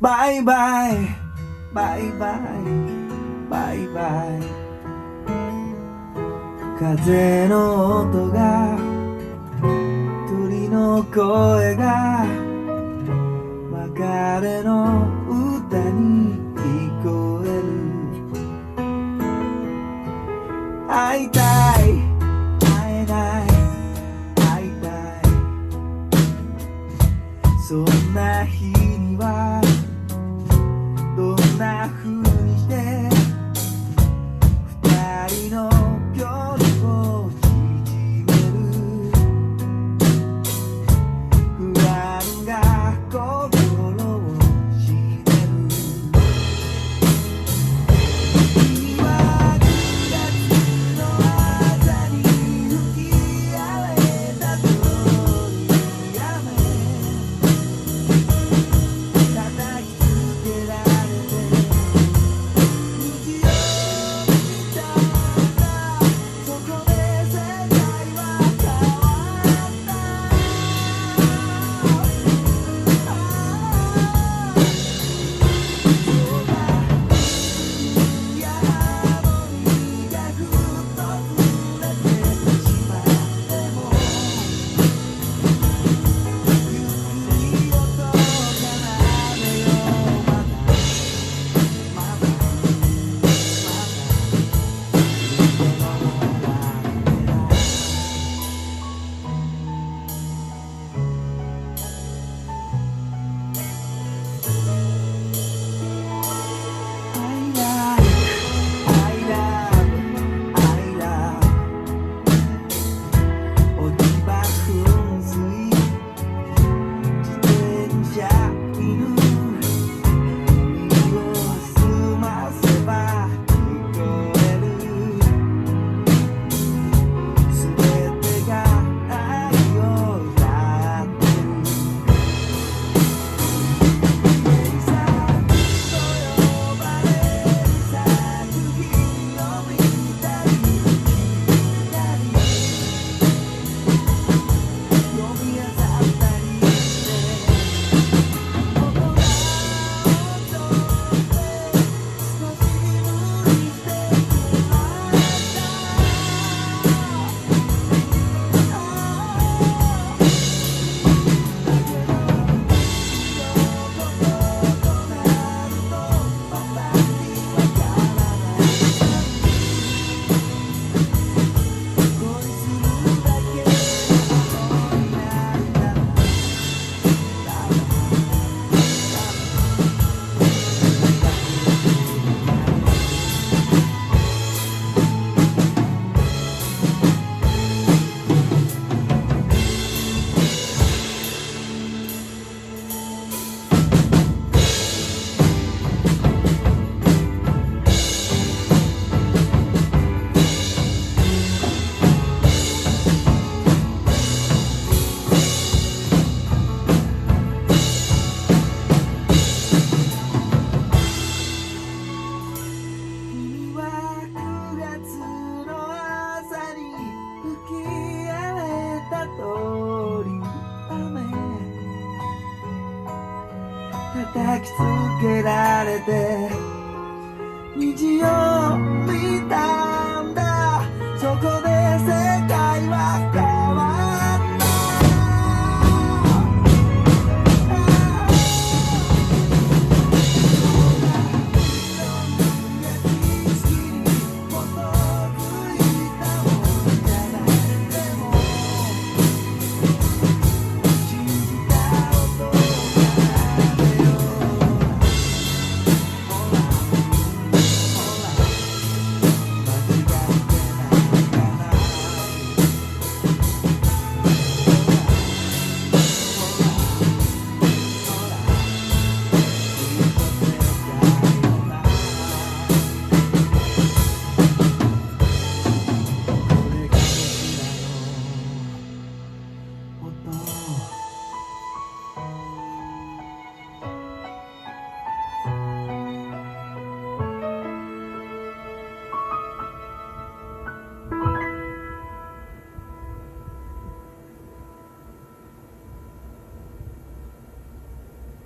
バイバイバイバイバイバイ。風の音が鳥の声が別れの歌に聞こえる。会いたい会えない会いたい。そんな日にはどんな風にして二人の距離を縮める。不安が心を占める。君は9月の朝に吹き荒れた通り雨叩きつけられて虹を見たんだ。そこで世界は変わった。そうだ、いやハーモニーがふっとずれてしまってもゆっくり音を奏でよう。まだまだまだ落ち葉噴水自転車犬耳を澄ませば聞こえる。すべてが愛を歌ってる。名作と呼ばれる作品を見たり聞いたり読み漁ったりして僕らを通って少し無理してしまった。だけど一言となると私わからない。恋するだけのことになるかな。君は9月の朝に吹き荒れた通り雨叩きつけられて虹を見たんだ。そこで